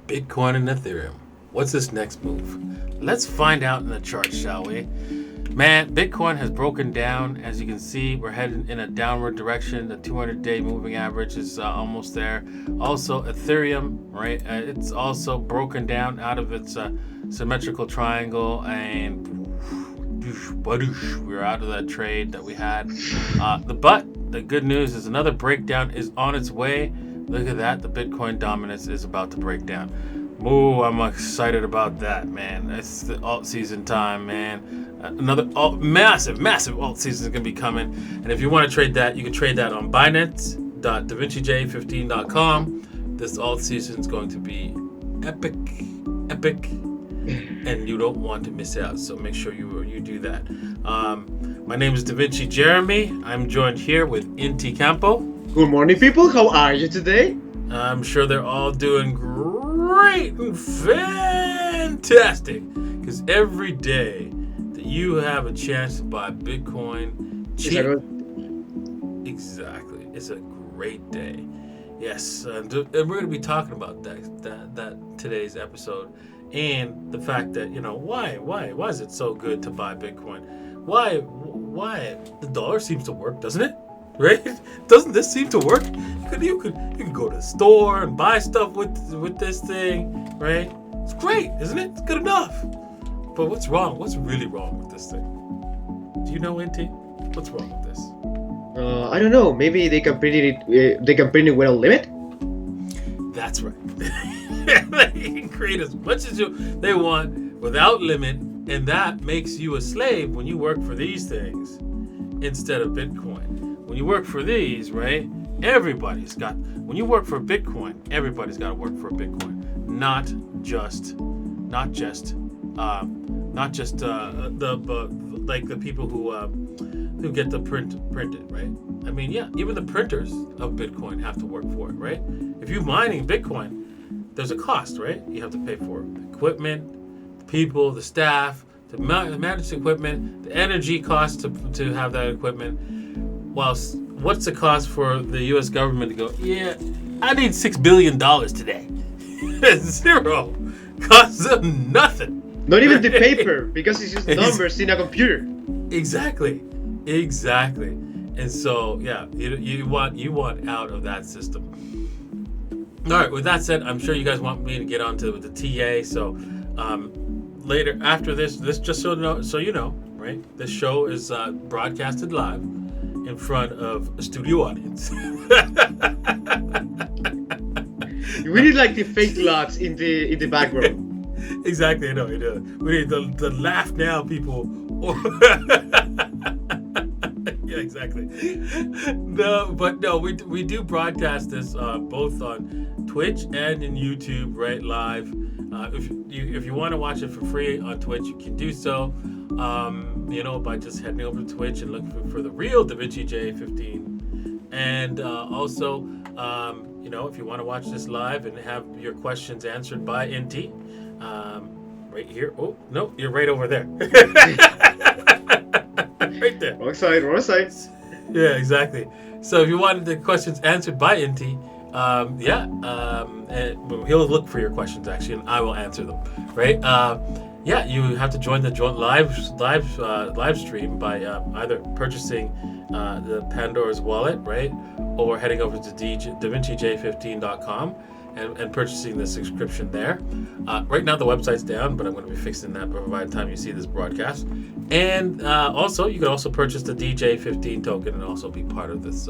Bitcoin and Ethereum. What's this next move? Let's find out in the chart, shall we? Man, Bitcoin has broken down. As you can see, we're heading in a downward direction. The 200-day moving average is almost there. Also, Ethereum, right? It's also broken down out of its symmetrical triangle, and we're out of that trade that we had. The good news is another breakdown is on its way. Look at that. The Bitcoin dominance is about to break down. Ooh, I'm excited about that, man. It's the alt season time, man. Another massive alt season is going to be coming. And if you want to trade that, you can trade that on Binance.davinci15.com. This alt season is going to be epic. And you don't want to miss out. So make sure you do that. My name is Davinci Jeremy. I'm joined here with Inti Campo. Good morning, people. How are you today? I'm sure they're all doing great and fantastic, because every day that you have a chance to buy Bitcoin cheap, exactly, it's a great day. Yes, and we're going to be talking about that today's episode, and the fact that why is it so good to buy Bitcoin? Why the dollar seems to work, doesn't it? Right? Doesn't this seem to work? You can go to the store and buy stuff with this thing, right? It's great, isn't it? It's good enough. But what's wrong? What's really wrong with this thing? Do you know, NT? What's wrong with this? I don't know. Maybe they can print it. They can print it with a limit. That's right. They can create as much as they want without limit, and that makes you a slave when you work for these things instead of Bitcoin. When you work for these, right? When you work for Bitcoin, everybody's got to work for Bitcoin, not just the people who get the printed, right? I mean, yeah, even the printers of Bitcoin have to work for it, right? If you're mining Bitcoin, there's a cost, right? You have to pay for the equipment, the people, the staff, to manage the equipment, the energy cost to have that equipment. Well, what's the cost for the U.S. government to go, yeah, I need $6 billion today? Zero. Costs them nothing. Not even the paper, because it's just numbers in a computer. Exactly. And so, yeah, you want out of that system. All right, with that said, I'm sure you guys want me to get onto the TA, so later, after this just so you know, right? This show is broadcasted live in front of a studio audience. We need like the fake laughs in the background. Exactly, I know. We need the laugh now, people. Yeah, exactly. No, we do broadcast this both on Twitch and in YouTube, right, live. If you want to watch it for free on Twitch, you can do so. By just heading over to Twitch and looking for the real Davinci J15. And also, if you want to watch this live and have your questions answered by NT, right here. Oh, no, you're right over there. Right there. Wrong side. Yeah, exactly. So if you wanted the questions answered by NT, he'll look for your questions, actually, and I will answer them, right? You have to join the live stream by either purchasing the Pandora's wallet, right, or heading over to DaVinciJ15.com and purchasing the subscription there. Right now the website's down, but I'm going to be fixing that by the time you see this broadcast. And also, you can also purchase the DJ15 token and also be part of this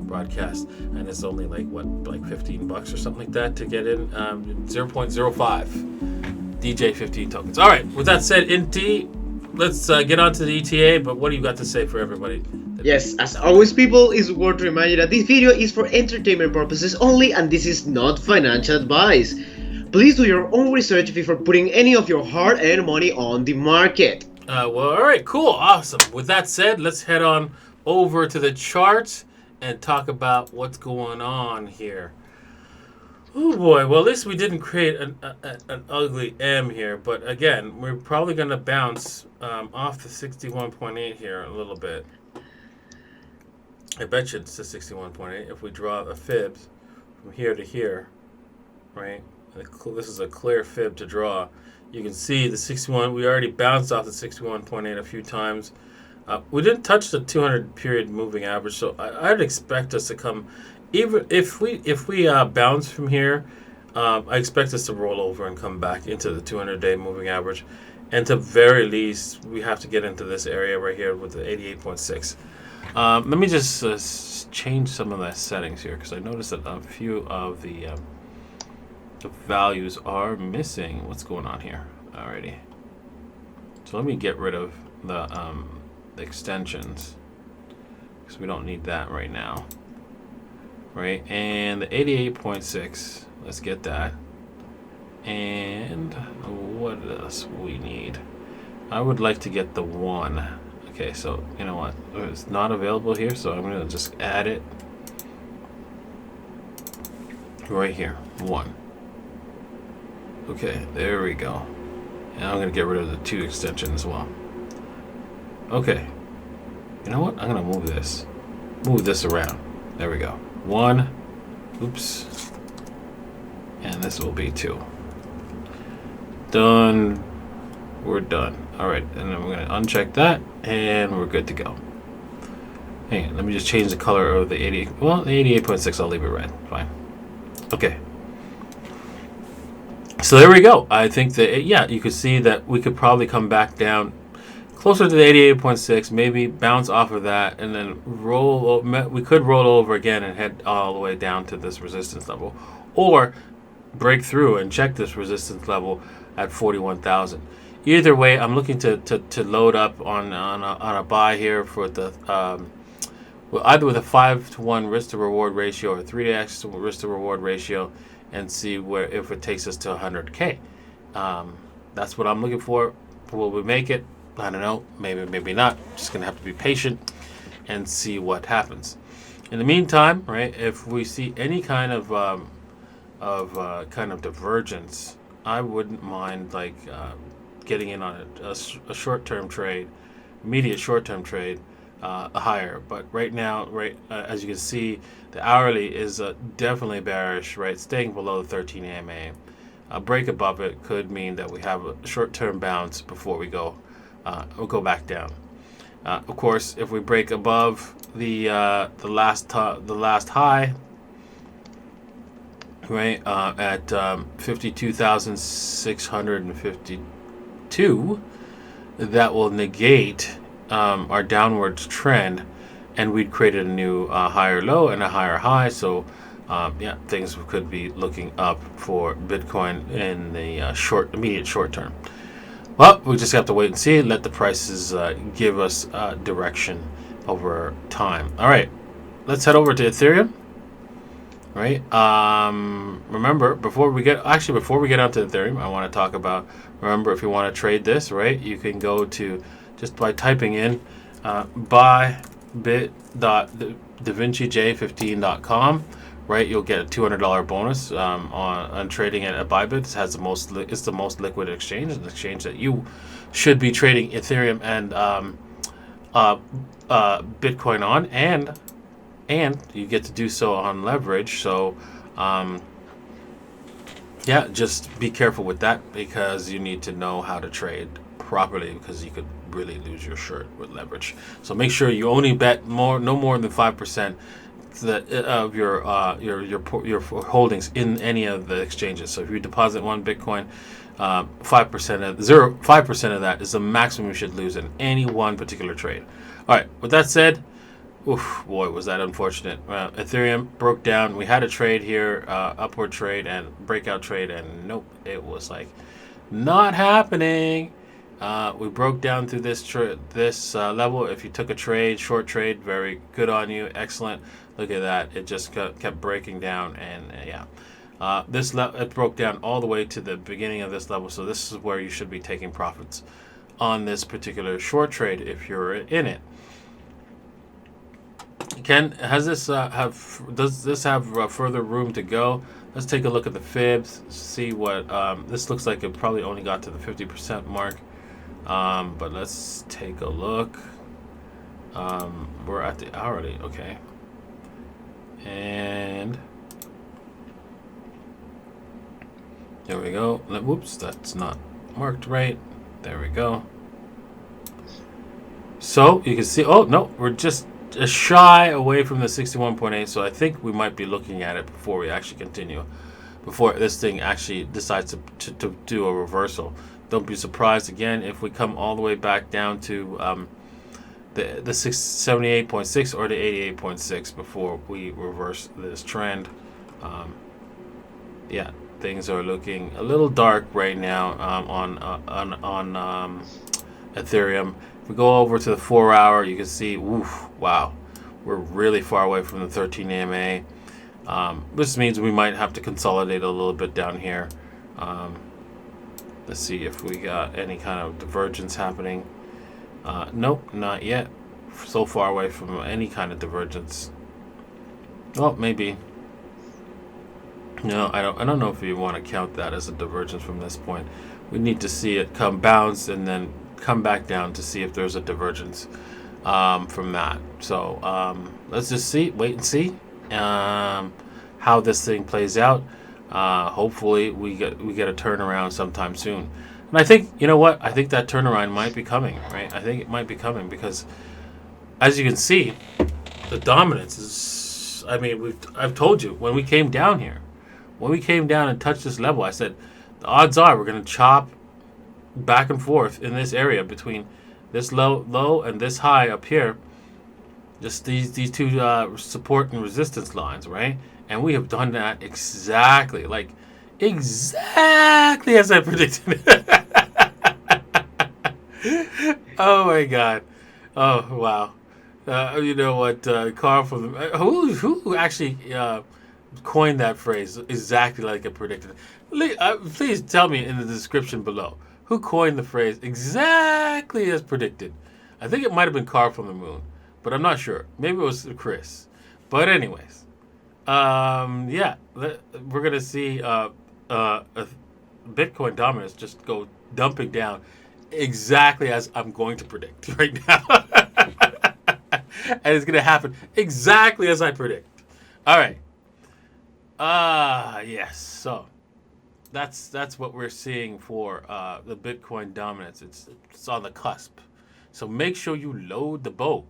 broadcast. And it's only like $15 or something like that to get in. 0.05 DJ15 tokens. All right. With that said, NT, let's get on to the ETA. But what do you got to say for everybody? Yes, as always, people, it's worth to remind you that this video is for entertainment purposes only, and this is not financial advice. Please do your own research before putting any of your hard-earned money on the market. All right, cool, awesome. With that said, let's head on over to the charts and talk about what's going on here. Oh boy, well, at least we didn't create an ugly M here, but again, we're probably going to bounce off the 61.8 here a little bit. I bet you it's the 61.8 if we draw a fibs from here to here, right? This is a clear fib to draw. You can see the 61. We already bounced off the 61.8 a few times. We didn't touch the 200 period moving average, so I'd expect us to come. Even if we bounce from here, I expect us to roll over and come back into the 200-day moving average, and to very least we have to get into this area right here with the 88.6. Let me just change some of the settings here because I noticed that a few of the values are missing. What's going on here? Alrighty. So let me get rid of the extensions because we don't need that right now. Right, and the 88.6. Let's get that. And what else we need? I would like to get the 1. Okay, so you know what? It's not available here, so I'm gonna just add it right here. 1. Okay, there we go. And I'm gonna get rid of the 2 extension as well. Okay. You know what? I'm gonna move this around. There we go. 1. Oops. And this will be 2. Done. We're done. Alright, and then we're going to uncheck that, and we're good to go. Hang on, let me just change the color of the 88. Well, the 88.6, I'll leave it red. Fine. Okay. So there we go. I think that, yeah, you could see that we could probably come back down closer to the 88.6, maybe bounce off of that, and then roll. We could roll over again and head all the way down to this resistance level, or break through and check this resistance level at 41,000. Either way, I'm looking to load up on a buy here for the either with a 5-to-1 risk to reward ratio or 3x risk to reward ratio, and see where if it takes us to 100K. That's what I'm looking for. Will we make it? I don't know. Maybe not. Just gonna have to be patient and see what happens. In the meantime, right? If we see any kind of divergence, I wouldn't mind getting in on a short-term trade, immediate short-term trade, higher. But right now, as you can see, the hourly is definitely bearish, right? Staying below the 13 AMA. A break above it could mean that we have a short-term bounce before we'll go back down. Of course, if we break above the last high, right, at 52,652, that will negate our downwards trend, and we'd created a new higher low and a higher high. So yeah, things could be looking up for Bitcoin in the immediate short term. Well, we just have to wait and see. Let the prices give us direction over time. All right, let's head over to Ethereum. Right. Remember, before we get onto Ethereum, I want to talk about. Remember, if you want to trade this, right, you can go to just by typing in buy.bit.davinci15.com. Right, you'll get a $200 bonus on trading at Bybit. It's the most liquid exchange, an exchange that you should be trading Ethereum and Bitcoin on, and you get to do so on leverage. So yeah, just be careful with that because you need to know how to trade properly, because you could really lose your shirt with leverage. So make sure you only bet no more than 5% of your holdings in any of the exchanges. So if you deposit 1 Bitcoin, 5% of that is the maximum you should lose in any one particular trade. All right. With that said, oof, boy, was that unfortunate. Ethereum broke down. We had a trade here, upward trade and breakout trade, and nope, it was not happening. We broke down through this level. If you took a short trade, very good on you. Excellent. Look at that. It just kept breaking down, and yeah. It broke down all the way to the beginning of this level, so this is where you should be taking profits on this particular short trade if you're in it. Does this have further room to go? Let's take a look at the fibs, see what this looks like. It probably only got to the 50% mark, but let's take a look. We're at the hourly, okay, and There we go. Whoops, that's not marked right. There we go. So you can see, oh no, we're just a shy away from the 61.8. So I think we might be looking at it before we actually continue, before this thing actually decides to do a reversal. Don't be surprised again if we come all the way back down to the 78.6 or the 88.6 before we reverse this trend. Yeah, things are looking a little dark right now on Ethereum. If we go over to the 4-hour, you can see, woof, wow, we're really far away from the 13 AMA. This means we might have to consolidate a little bit down here. Let's see if we got any kind of divergence happening. Nope, not yet. So far away from any kind of divergence. Oh, maybe. No, I don't know if you want to count that as a divergence from this point. We need to see it come bounce and then come back down to see if there's a divergence from that. So let's just wait and see how this thing plays out. Hopefully we get a turnaround sometime soon. And I think, you know what? I think that turnaround might be coming, right? I think it might be coming because, as you can see, the dominance is. I mean, I've told you when we came down here, when we came down and touched this level, I said the odds are we're going to chop back and forth in this area between this low and this high up here. Just these two support and resistance lines, right? And we have done that exactly as I predicted. Oh my God! Oh wow! You know what, Carl from who actually coined that phrase exactly like it predicted? Please tell me in the description below who coined the phrase exactly as predicted. I think it might have been Carl from the Moon, but I'm not sure. Maybe it was Chris. But anyways, yeah, we're gonna see Bitcoin dominance just go dumping down exactly as I'm going to predict right now. And it's going to happen exactly as I predict. All right. Yes. So that's what we're seeing for the Bitcoin dominance. It's on the cusp. So make sure you load the boat.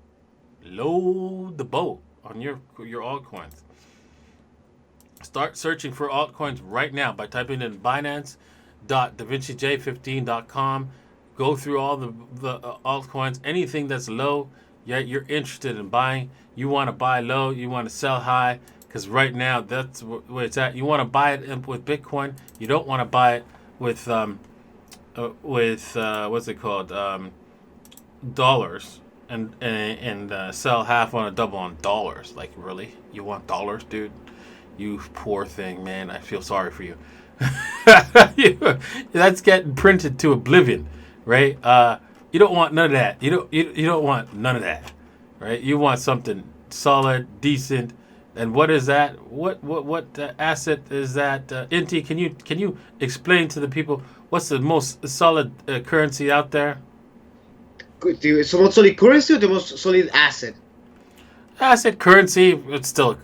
Load the boat on your altcoins. Start searching for altcoins right now by typing in Binance.davincej15.com. Go through all the altcoins. Anything that's low, you're interested in buying. You want to buy low. You want to sell high. Because right now, that's where it's at. You want to buy it with Bitcoin. You don't want to buy it with what's it called? Dollars. And sell half on a double on dollars. Like, really? You want dollars, dude? You poor thing, man. I feel sorry for you. That's getting printed to oblivion, right? You don't want none of that. You don't want none of that, right? You want something solid, decent. And what is that? What asset is that? Inti, can you explain to the people what's the most solid currency out there? The most solid currency or the most solid asset? Asset currency. It's still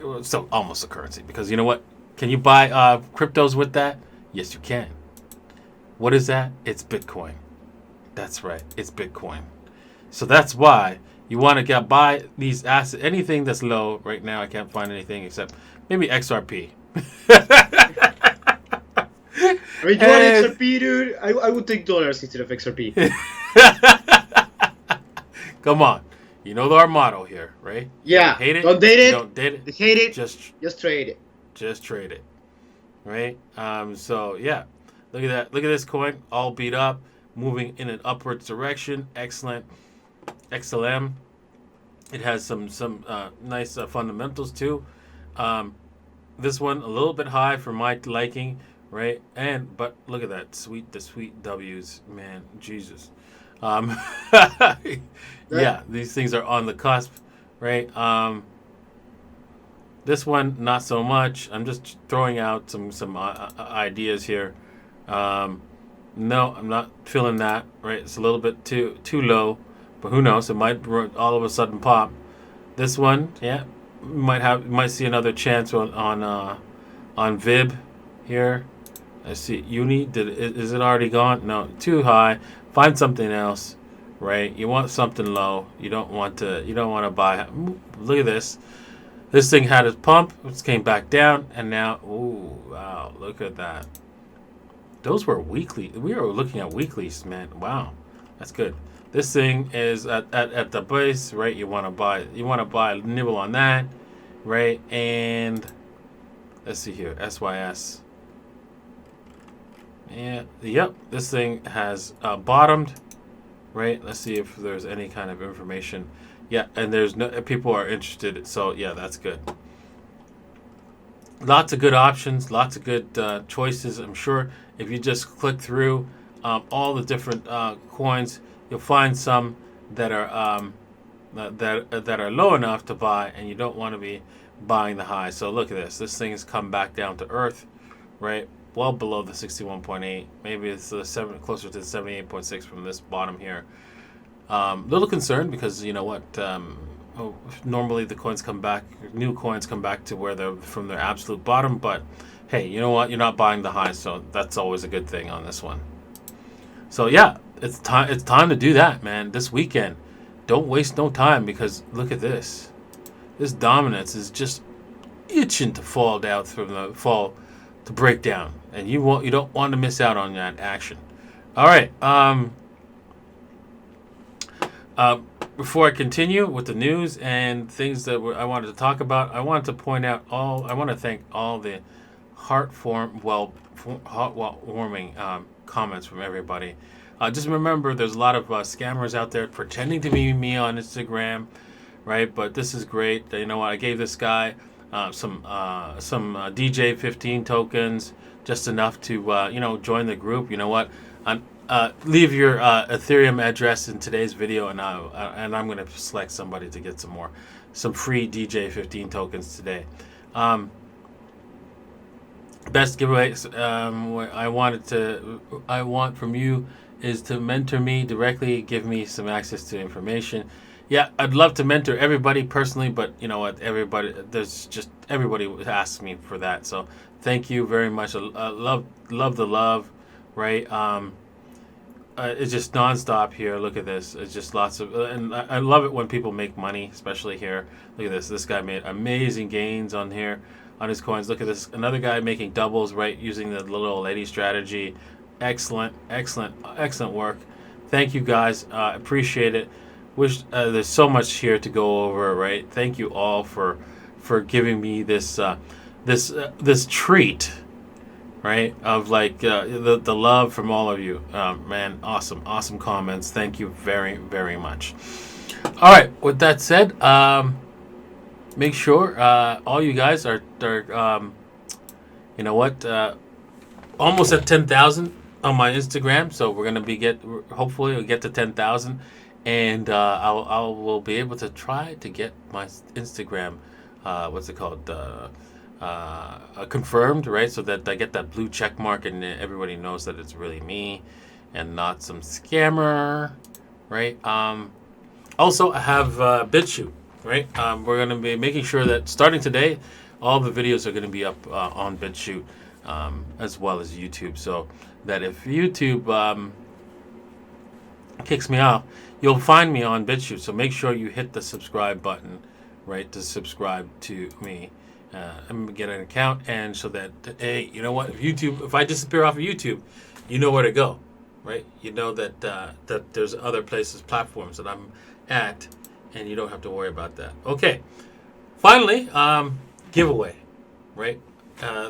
almost a currency because you know what? Can you buy cryptos with that? Yes, you can. What is that? It's Bitcoin. That's right. It's Bitcoin. So that's why you want to buy these assets. Anything that's low right now, I can't find anything except maybe XRP. I mean, you want XRP, dude? I would take dollars instead of XRP. Come on. You know our motto here, right? Yeah. Hate it. Don't date it. Don't date it. Hate it. Just trade it. Just trade it. Right? So yeah. Look at that. Look at this coin. All beat up. Moving in an upwards direction. Excellent. XLM. It has some nice fundamentals too. This one a little bit high for my liking, right? But look at that the sweet W's, man, Jesus. Yeah, these things are on the cusp, right? This one not so much. I'm just throwing out some ideas here. No, I'm not feeling that, right? It's a little bit too low. But who knows? It might all of a sudden pop. This one, yeah, might see another chance on VIB here. Let's see. Is it already gone? No, too high. Find something else, right? You want something low. You don't want to buy. Look at this. This thing had its pump. It came back down, and now, ooh, wow! Look at that. Those were weekly. We were looking at weeklies, man. Wow, that's good. This thing is at the base, right? You want to buy nibble on that, right? And let's see here, SYS. Yeah, yep. This thing has bottomed, right? Let's see if there's any kind of information. Yeah, and there's no people are interested. So yeah, that's good. Lots of good options, lots of good choices. I'm sure if you just click through all the different coins, you'll find some that are that are low enough to buy, and you don't want to be buying the high. So look at this. This thing has come back down to earth, right? Well below the 61.8. Maybe it's closer to the 78.6 from this bottom here. Little concerned because you know what? Normally the coins come back, new coins come back to where they're from their absolute bottom. But hey, you know what? You're not buying the high, so that's always a good thing on this one. So yeah, it's time. It's time to do that, man. This weekend, don't waste no time because look at this. This dominance is just itching to fall down to break down, and you don't want to miss out on that action. All right. Before I continue with the news and things that I wanted to talk about, I wanted to point out I want to thank all the heartwarming comments from everybody. Just remember, there's a lot of scammers out there pretending to be me on Instagram, right? But this is great. You know what? I gave this guy some DJ 15 tokens, just enough to join the group. You know what? Leave your Ethereum address in today's video, and I'm going to select somebody to get some free DJ 15 tokens today. Best giveaways I want from you is to mentor me directly, give me some access to information. Yeah, I'd love to mentor everybody personally, but you know what? Everybody asks me for that. So thank you very much. Love the love, right? It's just nonstop here. Look at this. It's just lots of, and I love it when people make money, especially here. Look at this. This guy made amazing gains on here, on his coins. Look at this. Another guy making doubles, right, using the little old lady strategy. Excellent work. Thank you guys. Appreciate it. Wish there's so much here to go over, right? Thank you all for giving me this treat, right? Of like the love from all of you, man. Awesome comments. Thank you very, very much. All right. With that said, make sure all you guys are you know what? Almost at 10,000 on my Instagram. So we're gonna hopefully we'll get to 10,000, and I will be able to try to get my Instagram, what's it called? Confirmed, right? So that I get that blue check mark and everybody knows that it's really me and not some scammer, right? Also, I have Bitchute, right? We're going to be making sure that starting today, all the videos are going to be up on Bitchute as well as YouTube. So that if YouTube kicks me off, you'll find me on Bitchute. So make sure you hit the subscribe button, right, to subscribe to me. I'm gonna get an account, and so that hey, you know what? If I disappear off of YouTube, you know where to go, right? You know that that there's other platforms that I'm at, and you don't have to worry about that. Okay. Finally, giveaway, right?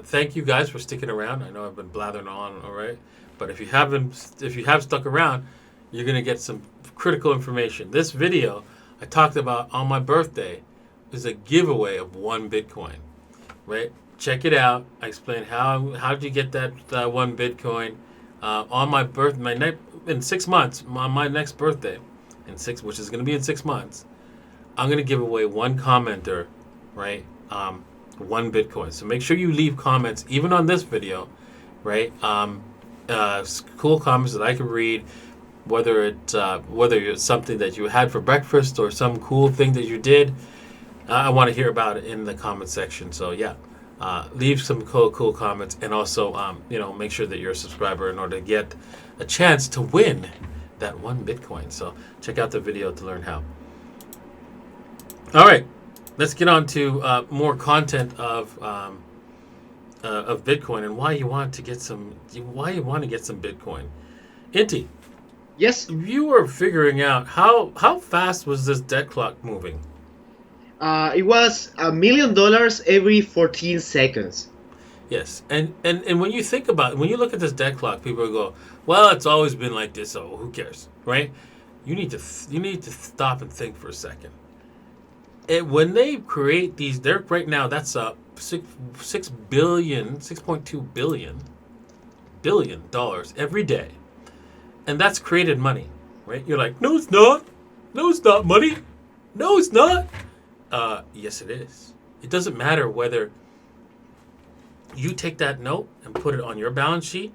Thank you guys for sticking around. I know I've been blathering on, all right, but if you have stuck around, you're gonna get some critical information. This video I talked about on my birthday is a giveaway of 1 Bitcoin. Right, check it out. I explain how did you get that 1 Bitcoin on my in 6 months, on my next birthday, which is going to be in 6 months. I'm going to give away 1 commenter, right? 1 Bitcoin. So make sure you leave comments even on this video, right? Cool comments that I can read, whether it's something that you had for breakfast or some cool thing that you did. I want to hear about it in the comment section. So yeah, Leave some cool comments, and also make sure that you're a subscriber in order to get a chance to win that one Bitcoin. So check out the video to learn how. All right, let's get on to more content of Bitcoin and why you want to get some Bitcoin. Inti, Yes. you were figuring out how fast was this debt clock moving? It was $1 million every 14 seconds. Yes, and when you think about it, when you look at this debt clock, people go, "Well, it's always been like this, so who cares?" Right? You need to stop and think for a second. When they create these, they're right now. That's $6.2 billion every day, and that's created money, right? You're like, no, it's not. No, it's not money. No, it's not. Yes, it is. It doesn't matter whether you take that note and put it on your balance sheet,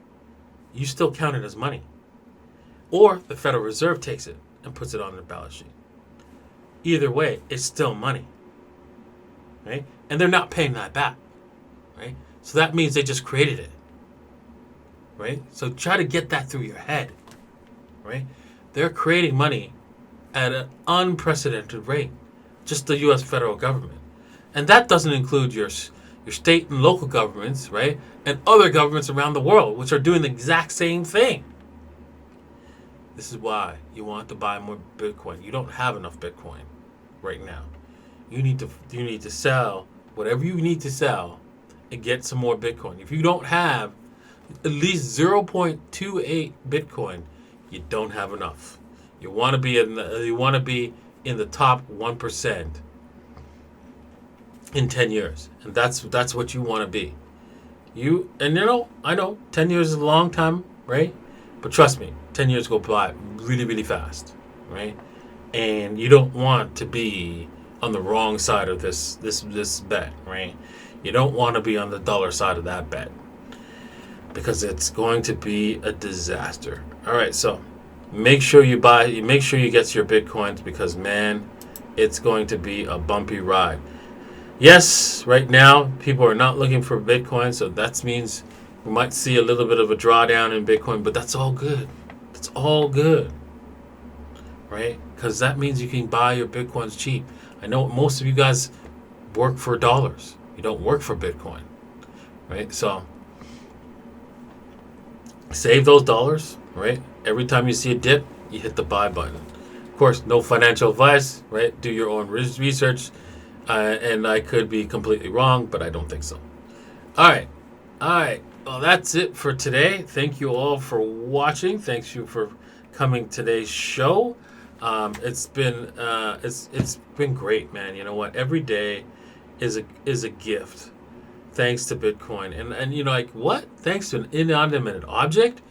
you still count it as money. Or the Federal Reserve takes it and puts it on their balance sheet. Either way, it's still money. Right? And they're not paying that back. Right? So that means they just created it. Right? So try to get that through your head. Right? They're creating money at an unprecedented rate. Just the U.S. federal government. And that doesn't include your state and local governments, right? And other governments around the world, which are doing the exact same thing. This is why you want to buy more Bitcoin. You don't have enough Bitcoin right now. You need to sell whatever you need to sell and get some more Bitcoin. If you don't have at least 0.28 Bitcoin, you don't have enough. You want to be in the top 1% in 10 years. And that's what you want to be. I know 10 years is a long time, right? But trust me, 10 years go by really, really fast, right? And you don't want to be on the wrong side of this bet, right? You don't want to be on the dollar side of that bet because it's going to be a disaster. All right, so make sure you get your Bitcoins because, man, it's going to be a bumpy ride. Yes, right now, people are not looking for Bitcoin, so that means we might see a little bit of a drawdown in Bitcoin, but that's all good. That's all good, right? Because that means you can buy your Bitcoins cheap. I know most of you guys work for dollars. You don't work for Bitcoin, right? So save those dollars, right? Every time you see a dip, you hit the buy button. Of course, no financial advice, right? Do your own research. And I could be completely wrong, but I don't think so. All right. Well, that's it for today. Thank you all for watching. Thanks you for coming to today's show. It's been great, man. You know what? Every day is a gift. Thanks to Bitcoin, and you know, like what? Thanks to an inanimate object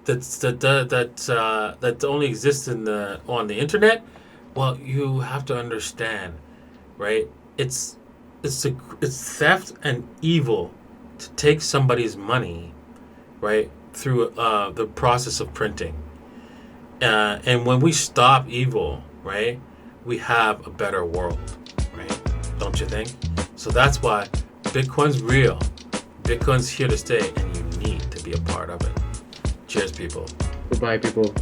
that only exists on the internet. Well, you have to understand. Right? It's theft and evil to take somebody's money, right, through the process of printing. And when we stop evil, right, we have a better world, right? Don't you think? So that's why Bitcoin's real. Bitcoin's here to stay, and you need to be a part of it. Cheers, people. Goodbye, people.